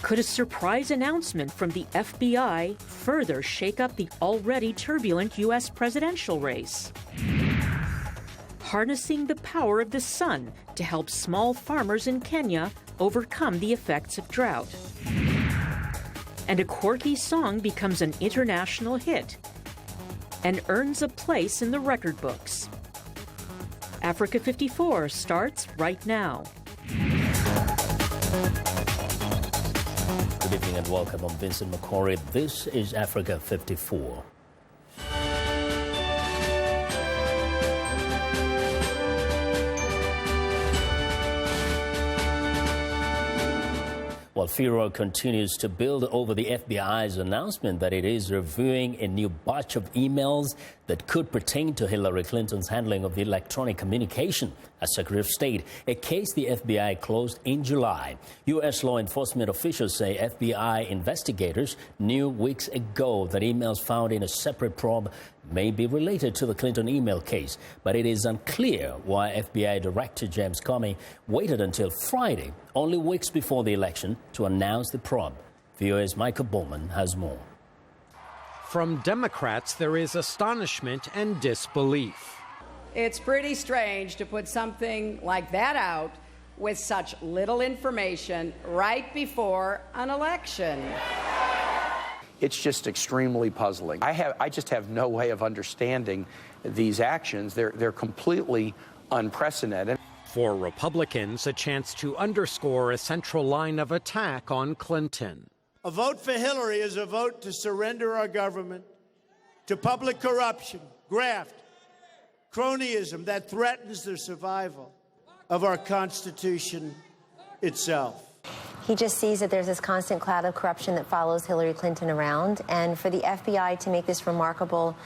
Could a surprise announcement from the FBI further shake up the already turbulent U.S. presidential race? Harnessing the power of the sun to help small farmers in Kenya overcome the effects of drought. And a quirky song becomes an international hit and earns a place in the record books. Africa 54 starts right now. Good evening and welcome. I'm Vincent Makori. This is Africa 54. While furor continues to build over the FBI's announcement that it is reviewing a new batch of emails that could pertain to Hillary Clinton's handling of the electronic communication as Secretary of State, a case the FBI closed in July. U.S. law enforcement officials say FBI investigators knew weeks ago that emails found in a separate probe may be related to the Clinton email case, but it is unclear why FBI Director James Comey waited until Friday, only weeks before the election, to announce the probe. VOA's Michael Bowman has more. From Democrats, there is astonishment and disbelief. It's pretty strange to put something like that out with such little information right before an election. It's just extremely puzzling. I just have no way of understanding these actions. They're completely unprecedented. For Republicans, a chance to underscore a central line of attack on Clinton. A vote for Hillary is a vote to surrender our government to public corruption, graft, cronyism that threatens the survival of our Constitution itself. He just sees that there's this constant cloud of corruption that follows Hillary Clinton around. And for the FBI to make this remarkable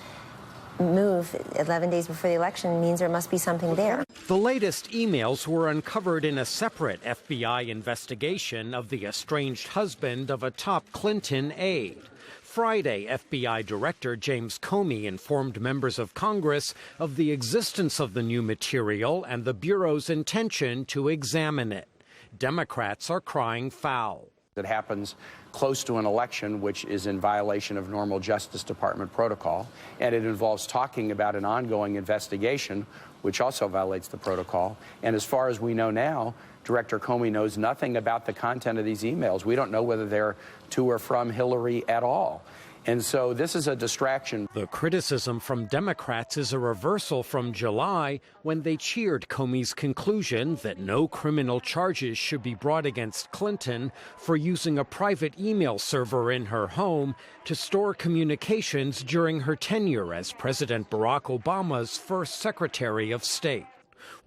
move 11 days before the election means there must be something there. The latest emails were uncovered in a separate FBI investigation of the estranged husband of a top Clinton aide. Friday, FBI Director James Comey informed members of Congress of the existence of the new material and the Bureau's intention to examine it. Democrats are crying foul. It happens close to an election, which is in violation of normal Justice Department protocol, and it involves talking about an ongoing investigation, which also violates the protocol. And as far as we know now, Director Comey knows nothing about the content of these emails. We don't know whether they're to or from Hillary at all. And so this is a distraction. The criticism from Democrats is a reversal from July when they cheered Comey's conclusion that no criminal charges should be brought against Clinton for using a private email server in her home to store communications during her tenure as President Barack Obama's first Secretary of State.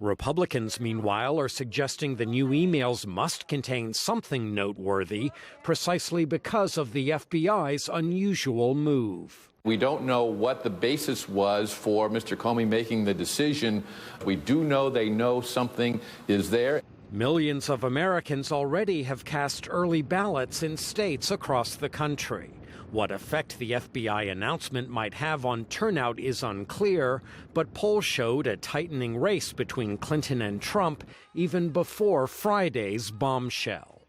Republicans, meanwhile, are suggesting the new emails must contain something noteworthy precisely because of the FBI's unusual move. We don't know what the basis was for Mr. Comey making the decision. We do know they know something is there. Millions of Americans already have cast early ballots in states across the country. What effect the FBI announcement might have on turnout is unclear, but polls showed a tightening race between Clinton and Trump even before Friday's bombshell.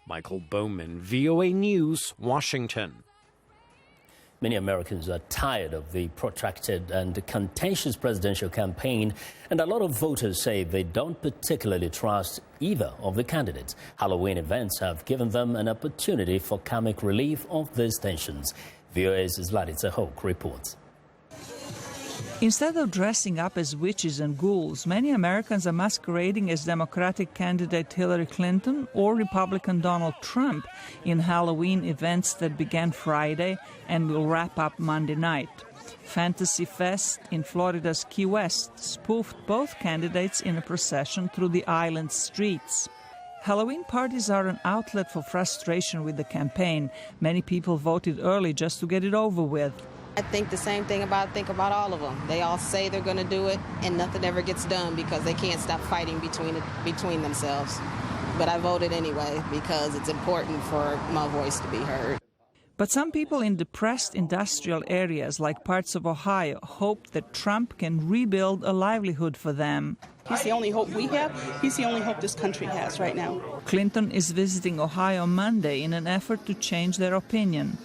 Michael Bowman, VOA News, Washington. Many Americans are tired of the protracted and contentious presidential campaign, and a lot of voters say they don't particularly trust either of the candidates. Halloween events have given them an opportunity for comic relief of these tensions. VOA's Zlatitsa Hoke reports. Instead of dressing up as witches and ghouls, many Americans are masquerading as Democratic candidate Hillary Clinton or Republican Donald Trump in Halloween events that began Friday and will wrap up Monday night. Fantasy Fest in Florida's Key West spoofed both candidates in a procession through the island's streets. Halloween parties are an outlet for frustration with the campaign. Many people voted early just to get it over with. I think the same thing about all of them. They all say they're going to do it, and nothing ever gets done because they can't stop fighting between themselves. But I voted anyway because it's important for my voice to be heard. But some people in depressed industrial areas like parts of Ohio hope that Trump can rebuild a livelihood for them. He's the only hope we have. He's the only hope this country has right now. Clinton is visiting Ohio Monday in an effort to change their opinion.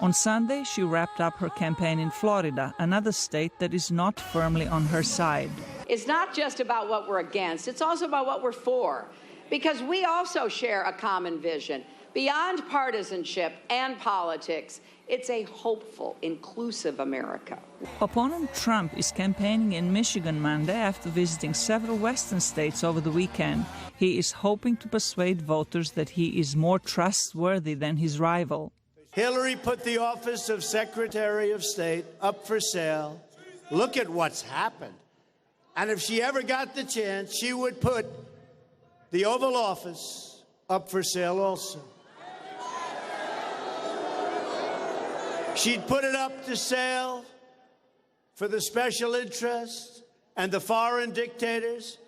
On Sunday, she wrapped up her campaign in Florida, another state that is not firmly on her side. It's not just about what we're against, it's also about what we're for, because we also share a common vision. Beyond partisanship and politics, it's a hopeful, inclusive America. Opponent Trump is campaigning in Michigan Monday after visiting several western states over the weekend. He is hoping to persuade voters that he is more trustworthy than his rival. Hillary put the office of Secretary of State up for sale. Look at what's happened. And if she ever got the chance, she would put the Oval Office up for sale also. She'd put it up to sale for the special interests and the foreign dictators,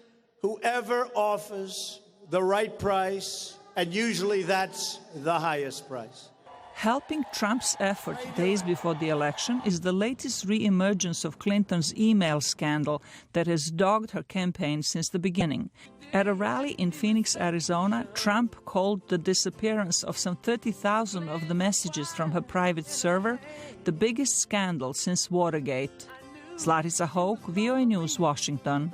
whoever offers the right price, and usually that's the highest price. Helping Trump's effort days before the election is the latest re-emergence of Clinton's email scandal that has dogged her campaign since the beginning. At a rally in Phoenix, Arizona, Trump called the disappearance of some 30,000 of the messages from her private server the biggest scandal since Watergate. Zlatica Hoke, VOA News, Washington.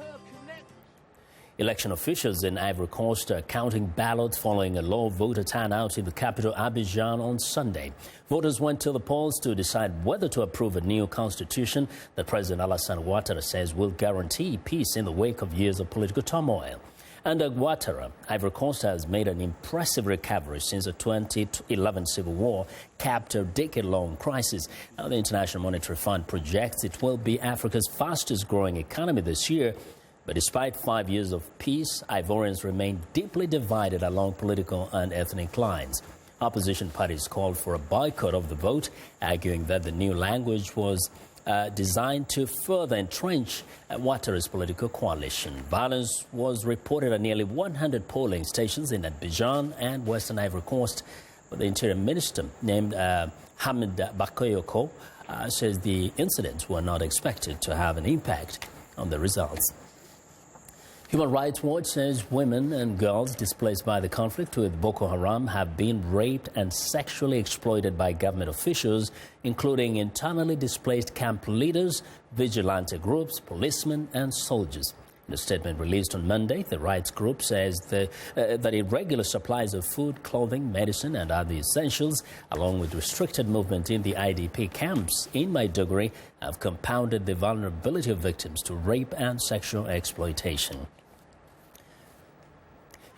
Election officials in Ivory Coast are counting ballots following a low voter turnout in the capital Abidjan on Sunday. Voters went to the polls to decide whether to approve a new constitution that President Alassane Ouattara says will guarantee peace in the wake of years of political turmoil. Under Ouattara, Ivory Coast has made an impressive recovery since the 2011 civil war capped a decade-long crisis. Now, the International Monetary Fund projects it will be Africa's fastest-growing economy this year. But despite 5 years of peace, Ivorians remain deeply divided along political and ethnic lines. Opposition parties called for a boycott of the vote, arguing that the new language was designed to further entrench Ouattara's political coalition. Violence was reported at nearly 100 polling stations in Abidjan and Western Ivory Coast. But the Interior Minister, named Hamid Bakayoko, says the incidents were not expected to have an impact on the results. Human Rights Watch says women and girls displaced by the conflict with Boko Haram have been raped and sexually exploited by government officials, including internally displaced camp leaders, vigilante groups, policemen and soldiers. In a statement released on Monday, the rights group says that irregular supplies of food, clothing, medicine and other essentials, along with restricted movement in the IDP camps in Maiduguri, have compounded the vulnerability of victims to rape and sexual exploitation.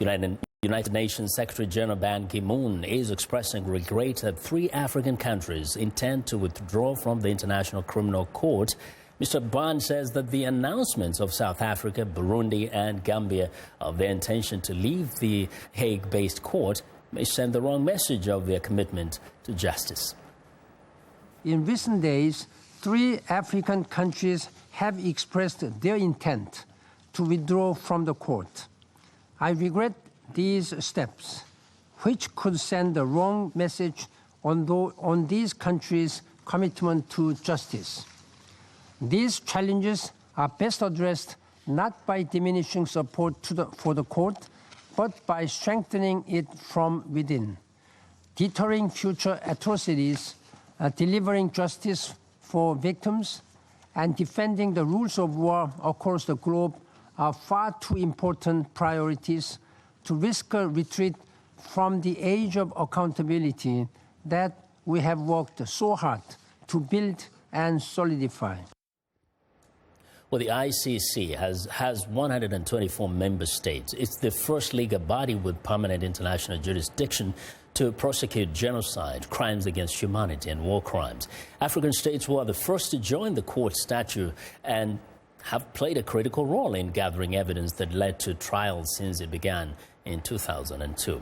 United Nations Secretary General Ban Ki-moon is expressing regret that 3 African countries intend to withdraw from the International Criminal Court. Mr. Ban says that the announcements of South Africa, Burundi and Gambia of their intention to leave the Hague-based court may send the wrong message of their commitment to justice. In recent days, 3 African countries have expressed their intent to withdraw from the court. I regret these steps, which could send the wrong message on these countries' commitment to justice. These challenges are best addressed not by diminishing support for the court, but by strengthening it from within. Deterring future atrocities, delivering justice for victims, and defending the rules of war across the globe are far too important priorities to risk a retreat from the age of accountability that we have worked so hard to build and solidify. Well, the ICC has 124 member states. It's the first legal body with permanent international jurisdiction to prosecute genocide, crimes against humanity and war crimes. African states were the first to join the court statute and have played a critical role in gathering evidence that led to trials since it began in 2002.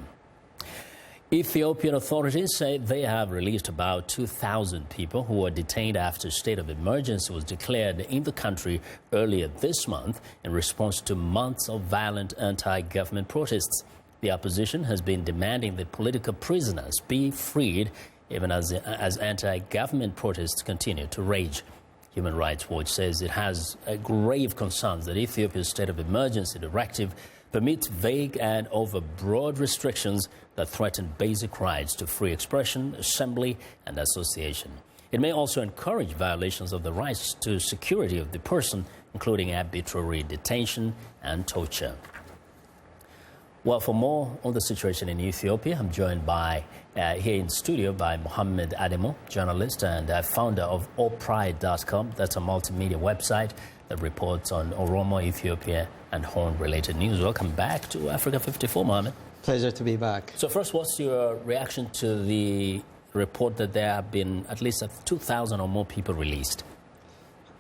Ethiopian authorities say they have released about 2,000 people who were detained after a state of emergency was declared in the country earlier this month in response to months of violent anti-government protests. The opposition has been demanding that political prisoners be freed, even as anti-government protests continue to rage. Human Rights Watch says it has grave concerns that Ethiopia's state of emergency directive permits vague and overbroad restrictions that threaten basic rights to free expression, assembly, and association. It may also encourage violations of the rights to security of the person, including arbitrary detention and torture. Well, for more on the situation in Ethiopia, I'm joined by, here in studio by Mohammed Ademo, journalist and founder of allpride.com. That's a multimedia website that reports on Oromo, Ethiopia, and Horn-related news. Welcome back to Africa 54, Mohammed. Pleasure to be back. So first, what's your reaction to the report that there have been at least 2,000 or more people released?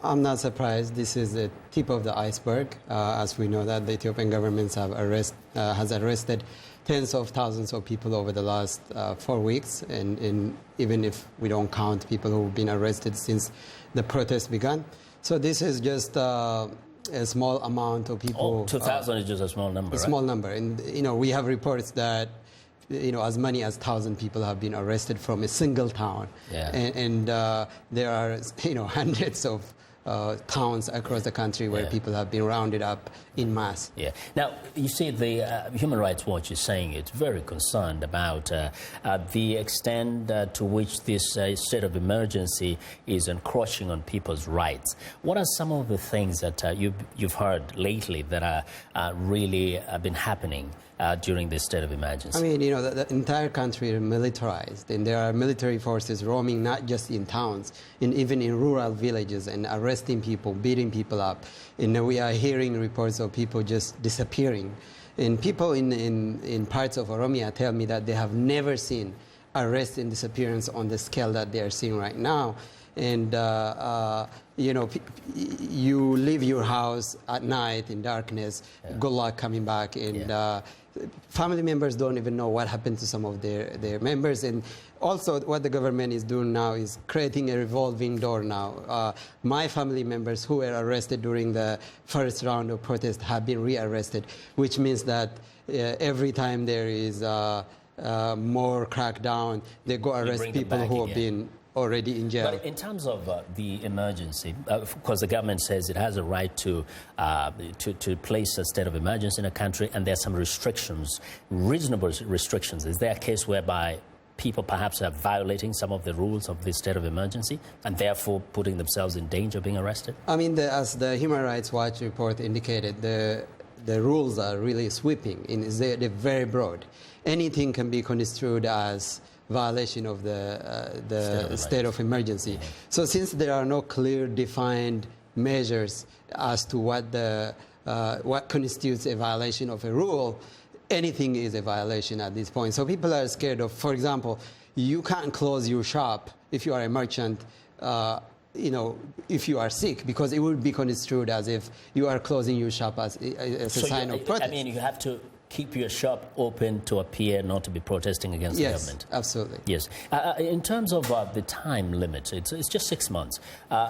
I'm not surprised. This is the tip of the iceberg. As we know that the Ethiopian government has arrested tens of thousands of people over the last 4 weeks. And even if we don't count people who've been arrested since the protests began. So this is just a small amount of people. 2,000 is just a small number, right? Small number. And, we have reports that as many as 1,000 people have been arrested from a single town. Yeah. And there are, hundreds of towns across the country where people have been rounded up in mass. Yeah. Now, you see, the Human Rights Watch is saying it's very concerned about the extent to which this state of emergency is encroaching on people's rights. What are some of the things that you've heard lately that are really been happening during this state of emergency? I mean, the entire country is militarized, and there are military forces roaming not just in towns, even in rural villages, and arresting people, beating people up. And we are hearing reports of people just disappearing. And people in parts of Oromia tell me that they have never seen arrest and disappearance on the scale that they are seeing right now. And, you leave your house at night in darkness, good luck coming back. And family members don't even know what happened to some of their members. And also what the government is doing now is creating a revolving door now. My family members who were arrested during the first round of protests have been rearrested, which means that every time there is more crackdown, they go arrest people who have been already in jail. But in terms of the emergency, of course, the government says it has a right to place a state of emergency in a country, and there are some restrictions, reasonable restrictions. Is there a case whereby people perhaps are violating some of the rules of this state of emergency and therefore putting themselves in danger of being arrested? I mean, as the Human Rights Watch report indicated, the rules are really sweeping. They're very broad. Anything can be construed as violation of the state of emergency. Yeah. So since there are no clear defined measures as to what constitutes a violation of a rule, anything is a violation at this point. So people are scared of, for example, you can't close your shop if you are a merchant, if you are sick, because it would be construed as if you are closing your shop as a sign of protest. I mean, you have to keep your shop open to appear not to be protesting against the government. Yes, absolutely. Yes. In terms of the time limit, it's just 6 months.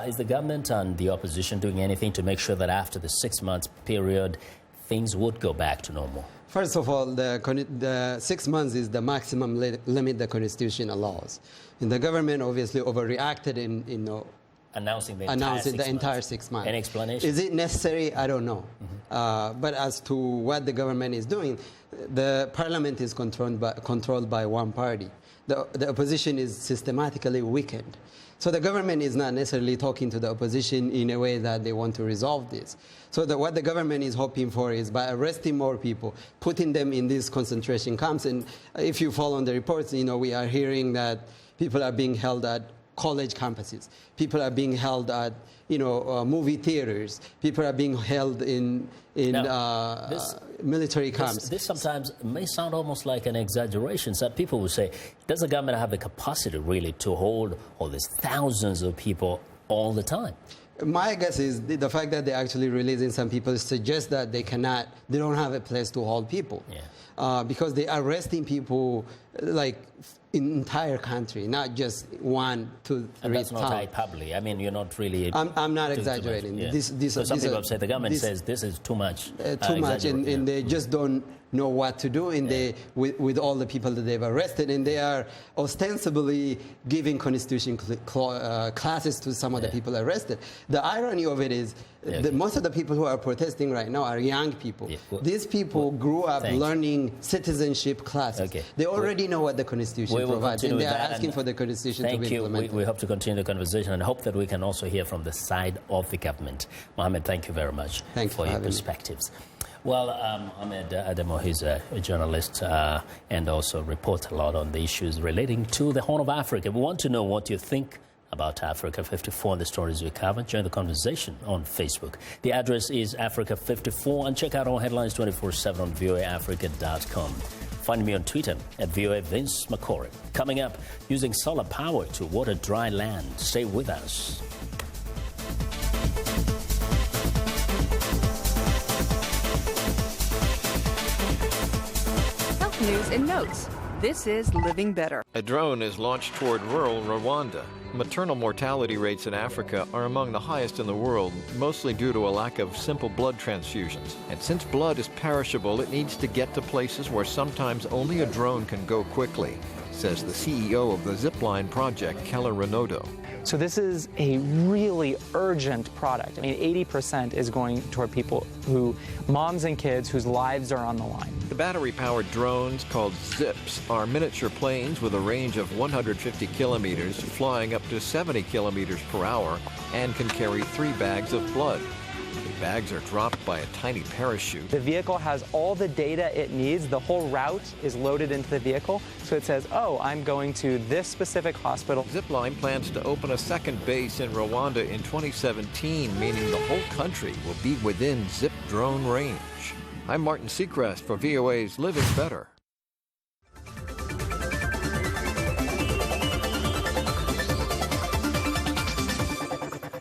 Is the government and the opposition doing anything to make sure that after the 6 months period, things would go back to normal? First of all, the 6 months is the maximum limit the Constitution allows. And the government obviously overreacted in announcing the entire 6 months. Any explanation? Is it necessary? I don't know. But as to what the government is doing, the parliament is controlled by one party. The opposition is systematically weakened. So the government is not necessarily talking to the opposition in a way that they want to resolve this. So what the government is hoping for is by arresting more people, putting them in these concentration camps. And if you follow on the reports, we are hearing that people are being held at college campuses. People are being held at, movie theaters. People are being held in military camps. This sometimes may sound almost like an exaggeration. So people will say, does the government have the capacity really to hold all these thousands of people all the time? My guess is the fact that they're actually releasing some people suggests that they don't have a place to hold people. Yeah. Because they are arresting people like entire country, not just 1, 2, 3 And that's not towns. hyperbole. I mean, you're not really... I'm not exaggerating. Yeah. So some people have said the government says this is too much. Too much, and they just don't know what to do with all the people that they've arrested, and they are ostensibly giving constitution classes to some of the people arrested. The irony of it is that most of the people who are protesting right now are young people. These people grew up learning citizenship classes. They already know what the constitution provides, and they are asking for the constitution to be implemented. We hope to continue the conversation and hope that we can also hear from the side of the government. Mohammed, thank you very much for your perspectives. Well, Ahmed Ademo, he's a journalist and also reports a lot on the issues relating to the Horn of Africa. We want to know what you think about Africa 54 and the stories we cover. Join the conversation on Facebook. The address is Africa54, and check out our headlines 24/7 on voaafrica.com. Find me on Twitter at VOA Vince Makori. Coming up, using solar power to water dry land. Stay with us. News and notes. This is Living Better. A drone is launched toward rural Rwanda. Maternal mortality rates in Africa are among the highest in the world, mostly due to a lack of simple blood transfusions. And since blood is perishable, it needs to get to places where sometimes only a drone can go quickly, says the CEO of the Zipline project, Keller Renaudot. So this is a really urgent product. I mean, 80% is going toward people moms and kids whose lives are on the line. The battery-powered drones, called Zips, are miniature planes with a range of 150 kilometers, flying up to 70 kilometers per hour, and can carry 3 bags of blood. The bags are dropped by a tiny parachute. The vehicle has all the data it needs. The whole route is loaded into the vehicle. So it says, oh, I'm going to this specific hospital. Zipline plans to open a second base in Rwanda in 2017, meaning the whole country will be within Zip drone range. I'm Martin Seacrest for VOA's Living Better.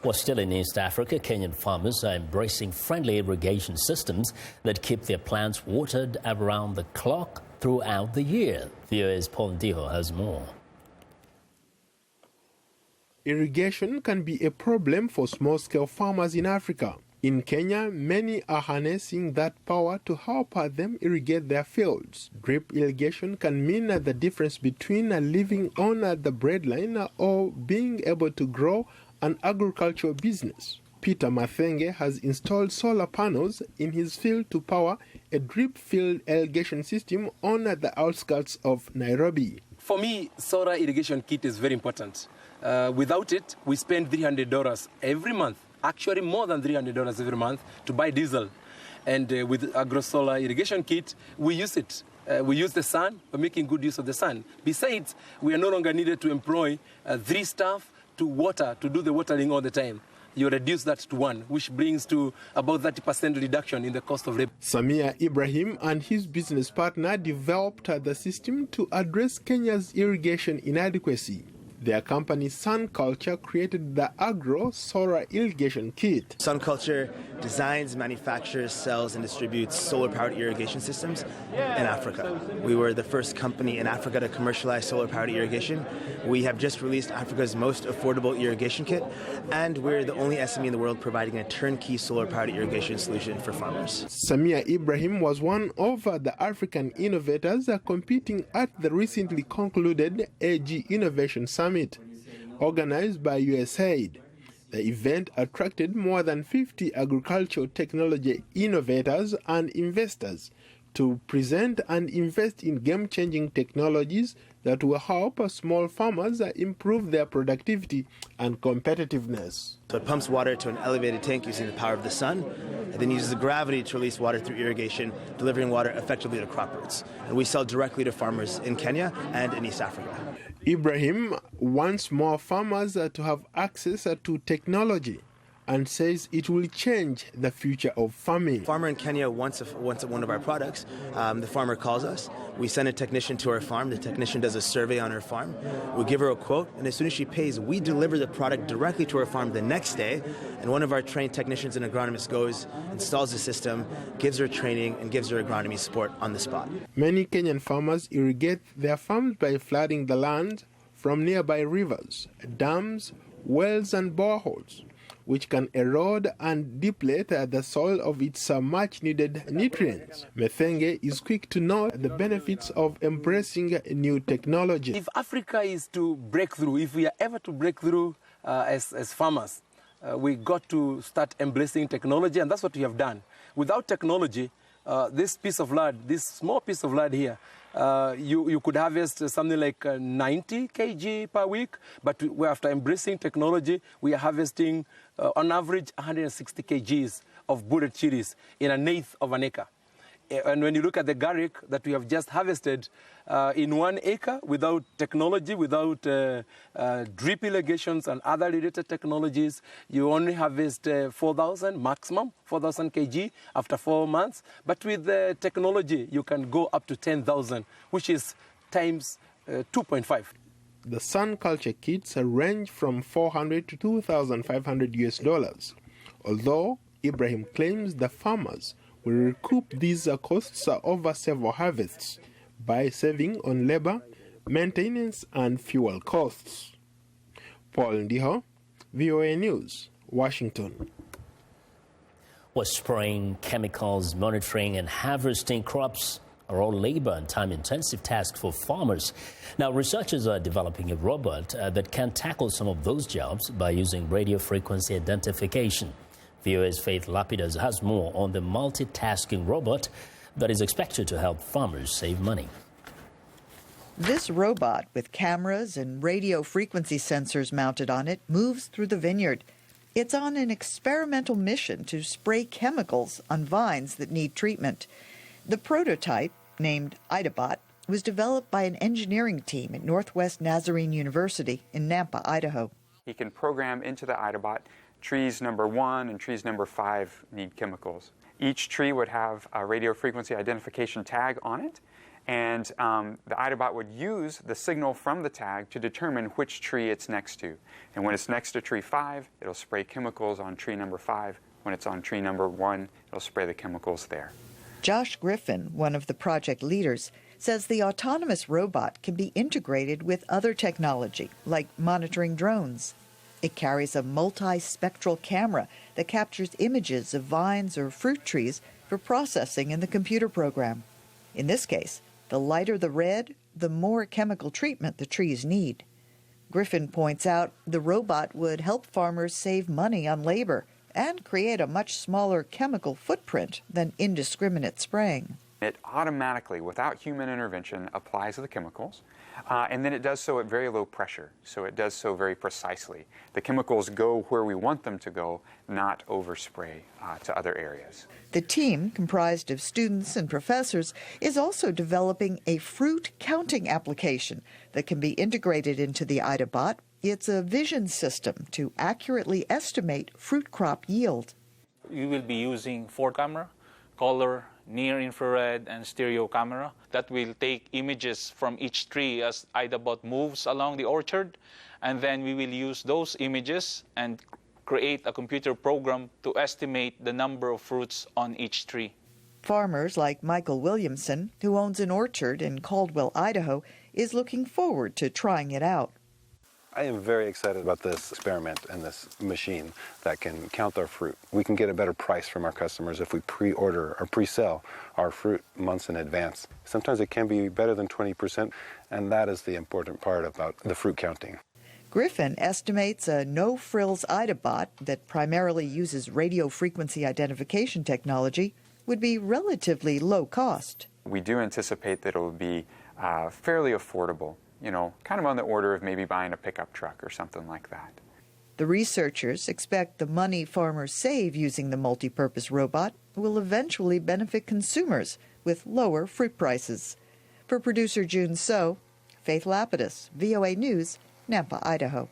Well, still in East Africa, Kenyan farmers are embracing friendly irrigation systems that keep their plants watered around the clock throughout the year. VOA's Paul Ndiho has more. Irrigation can be a problem for small-scale farmers in Africa. In Kenya, many are harnessing that power to help them irrigate their fields. Drip irrigation can mean the difference between living on the breadline or being able to grow an agricultural business. Peter Mathenge has installed solar panels in his field to power a drip-filled irrigation system on the outskirts of Nairobi. For me, solar irrigation kit is very important. Without it, we spend $300 every month, actually more than $300 every month, to buy diesel. And with agro-solar irrigation kit, we use it. We use the sun. We're making good use of the sun. Besides, we are no longer needed to employ 3 staff to do the watering all the time. You reduce that to 1, which brings to about 30% reduction in the cost of labor. Samia Ibrahim and his business partner developed the system to address Kenya's irrigation inadequacy. Their company, Sun Culture, created the Agro Solar Irrigation Kit. Sun Culture designs, manufactures, sells, and distributes solar-powered irrigation systems in Africa. We were the first company in Africa to commercialize solar-powered irrigation. We have just released Africa's most affordable irrigation kit, and we're the only SME in the world providing a turnkey solar-powered irrigation solution for farmers. Samia Ibrahim was one of the African innovators competing at the recently concluded AG Innovation Summit, organized by USAID. The event attracted more than 50 agricultural technology innovators and investors to present and invest in game-changing technologies that will help small farmers improve their productivity and competitiveness. So it pumps water to an elevated tank using the power of the sun, and then uses the gravity to release water through irrigation, delivering water effectively to crop roots. And we sell directly to farmers in Kenya and in East Africa. Ibrahim wants more farmers to have access to technology and says it will change the future of farming. Farmer in Kenya wants one of our products. The farmer calls us. We send a technician to our farm. The technician does a survey on her farm. We give her a quote, and as soon as she pays, we deliver the product directly to her farm the next day. And one of our trained technicians and agronomists goes, installs the system, gives her training, and gives her agronomy support on the spot. Many Kenyan farmers irrigate their farms by flooding the land from nearby rivers, dams, wells, and boreholes, which can erode and deplete the soil of its much-needed nutrients. Methenge is quick to note the benefits of embracing new technology. If Africa is to break through, if we are ever to break through as farmers, we got to start embracing technology, and that's what we have done. Without technology, this piece of land, this small piece of land here, you could harvest something like 90 kg per week, but after embracing technology, we are harvesting on average 160 kgs of budded chilies in an eighth of an acre. And when you look at the garlic that we have just harvested in 1 acre without technology, without drip irrigations and other related technologies, you only harvest 4,000 maximum, 4,000 kg after 4 months. But with the technology, you can go up to 10,000, which is times 2.5. The sun culture kits range from $400 to $2,500 although Ibrahim claims the farmers will recoup these costs over several harvests by saving on labor, maintenance, and fuel costs. Paul Ndiho, VOA News, Washington. Well, spraying chemicals, monitoring, and harvesting crops are all labor and time-intensive tasks for farmers. Now, researchers are developing a robot that can tackle some of those jobs by using radio frequency identification. VOA's Faith Lapidus has more on the multitasking robot that is expected to help farmers save money. This robot, with cameras and radio frequency sensors mounted on it, moves through the vineyard. It's on an experimental mission to spray chemicals on vines that need treatment. The prototype, named IdaBot, was developed by an engineering team at Northwest Nazarene University in Nampa, Idaho. He can program into the IdaBot trees number 1 and trees number 5 need chemicals. Each tree would have a radio frequency identification tag on it, and the IdaBot would use the signal from the tag to determine which tree it's next to. And when it's next to tree 5, it'll spray chemicals on tree number 5. When it's on tree number 1, it'll spray the chemicals there. Josh Griffin, one of the project leaders, says the autonomous robot can be integrated with other technology, like monitoring drones. It carries a multi-spectral camera that captures images of vines or fruit trees for processing in the computer program. In this case, the lighter the red, the more chemical treatment the trees need. Griffin points out the robot would help farmers save money on labor and create a much smaller chemical footprint than indiscriminate spraying. It automatically, without human intervention, applies the chemicals, and then it does so at very low pressure, so it does so very precisely. The chemicals go where we want them to go, not overspray to other areas. The team, comprised of students and professors, is also developing a fruit counting application that can be integrated into the IdaBot. It's a vision system to accurately estimate fruit crop yield. We will be using 4 camera, color, near-infrared, and stereo camera that will take images from each tree as IdaBot moves along the orchard, and then we will use those images and create a computer program to estimate the number of fruits on each tree. Farmers like Michael Williamson, who owns an orchard in Caldwell, Idaho, is looking forward to trying it out. I am very excited about this experiment and this machine that can count our fruit. We can get a better price from our customers if we pre-order or pre-sell our fruit months in advance. Sometimes it can be better than 20%, and that is the important part about the fruit counting. Griffin estimates a no-frills IdaBot that primarily uses radio frequency identification technology would be relatively low cost. We do anticipate that it will be fairly affordable. Kind of on the order of maybe buying a pickup truck or something like that. The researchers expect the money farmers save using the multi-purpose robot will eventually benefit consumers with lower fruit prices. For producer June So, Faith Lapidus, VOA News, Nampa, Idaho.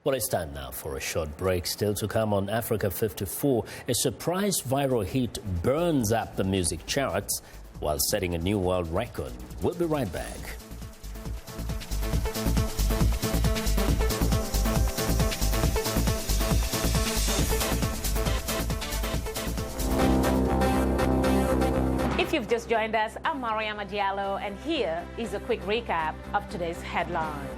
Well, it's time now for a short break. Still to come on Africa 54, a surprise viral hit burns up the music charts while setting a new world record. We'll be right back. If you've just joined us, I'm Mariama Diallo, and here is a quick recap of today's headlines.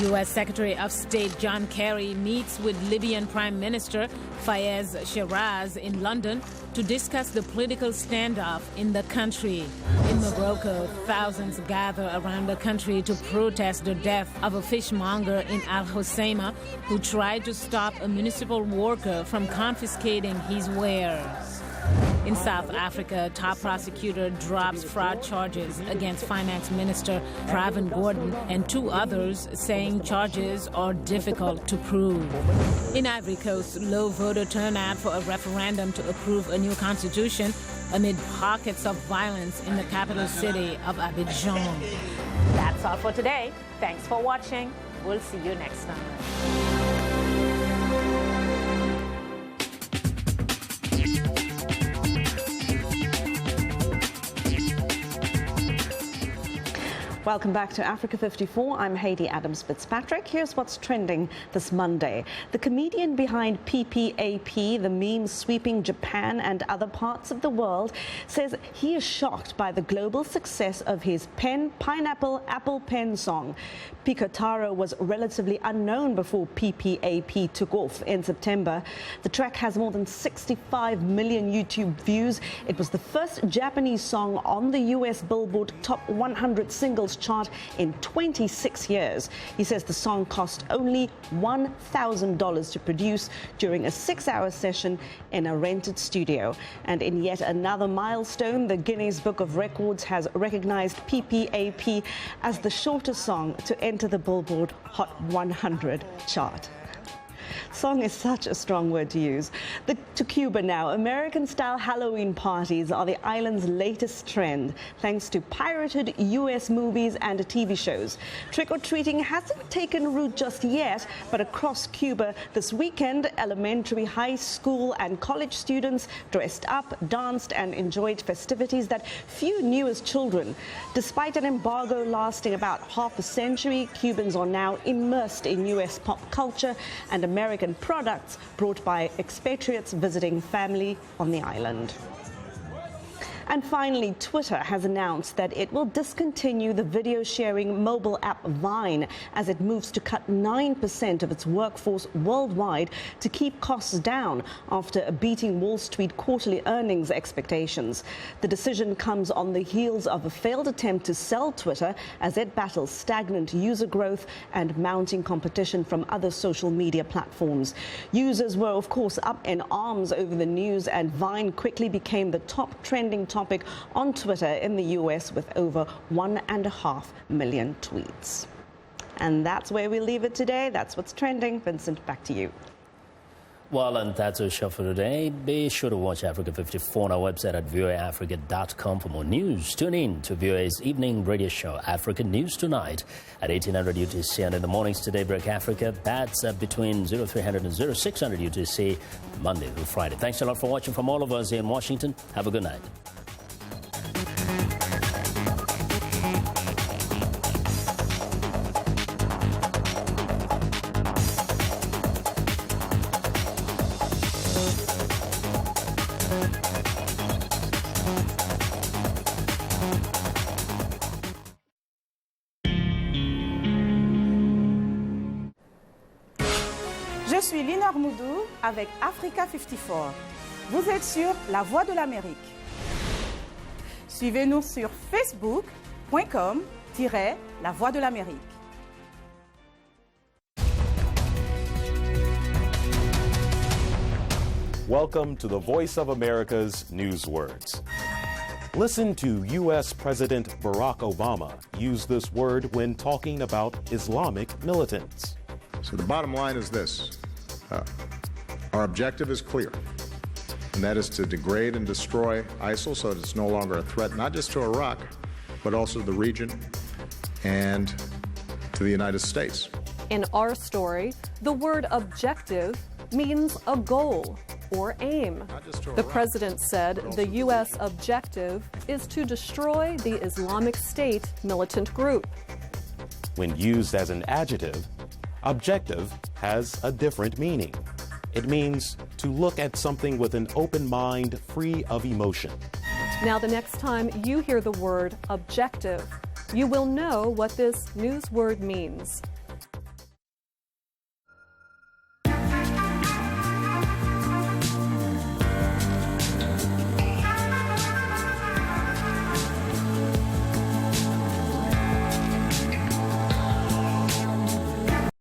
U.S. Secretary of State John Kerry meets with Libyan Prime Minister Fayez Sharraj in London to discuss the political standoff in the country. In Morocco, thousands gather around the country to protest the death of a fishmonger in Al Hoceima who tried to stop a municipal worker from confiscating his wares. In South Africa, top prosecutor drops fraud charges against Finance Minister Pravin Gordhan and two others, saying charges are difficult to prove. In Ivory Coast, low voter turnout for a referendum to approve a new constitution amid pockets of violence in the capital city of Abidjan. That's all for today. Thanks for watching. We'll see you next time. Welcome back to Africa 54. I'm Haiti Adams-Fitzpatrick. Here's what's trending this Monday. The comedian behind PPAP, the meme sweeping Japan and other parts of the world, says he is shocked by the global success of his Pineapple Apple Pen song. Pikotaro was relatively unknown before PPAP took off in September. The track has more than 65 million YouTube views. It was the first Japanese song on the US Billboard Top 100 Singles chart in 26 years. He says the song cost only $1,000 to produce during a 6-hour session in a rented studio. And in yet another milestone, the Guinness Book of Records has recognized PPAP as the shortest song to enter the Billboard Hot 100 chart. Song is such a strong word to use. To Cuba now. American-style Halloween parties are the island's latest trend, thanks to pirated U.S. movies and TV shows. Trick-or-treating hasn't taken root just yet, but across Cuba this weekend, elementary, high school and college students dressed up, danced and enjoyed festivities that few knew as children. Despite an embargo lasting about half a century, Cubans are now immersed in U.S. pop culture and American products brought by expatriates visiting family on the island. And finally, Twitter has announced that it will discontinue the video-sharing mobile app Vine as it moves to cut 9% of its workforce worldwide to keep costs down after beating Wall Street quarterly earnings expectations. The decision comes on the heels of a failed attempt to sell Twitter as it battles stagnant user growth and mounting competition from other social media platforms. Users were, of course, up in arms over the news, and Vine quickly became the top trending topic on Twitter in the US with over 1.5 million tweets. And that's where we leave it today. That's what's trending. Vincent, back to you. Well, and that's our show for today. Be sure to watch Africa 54 on our website at voaafrica.com for more news. Tune in to VOA's evening radio show, Africa News Tonight, at 1800 UTC. And in the mornings to Daybreak Africa, that's between 0300 and 0600 UTC, Monday through Friday. Thanks a lot for watching from all of us here in Washington. Have a good night. Je suis Linor Moudou avec Africa 54. Vous êtes sur La Voix de l'Amérique. Suivez-nous sur facebook.com/La Voix de l'Amérique. Welcome to the Voice of America's Newswords. Listen to U.S. President Barack Obama use this word when talking about Islamic militants. So the bottom line is this. Our objective is clear, and that is to degrade and destroy ISIL so that it's no longer a threat, not just to Iraq, but also the region and to the United States. In our story, the word objective means a goal or aim. The president said the U.S. objective is to destroy the Islamic State militant group. When used as an adjective, objective has a different meaning. It means to look at something with an open mind, free of emotion. Now, the next time you hear the word objective, you will know what this news word means.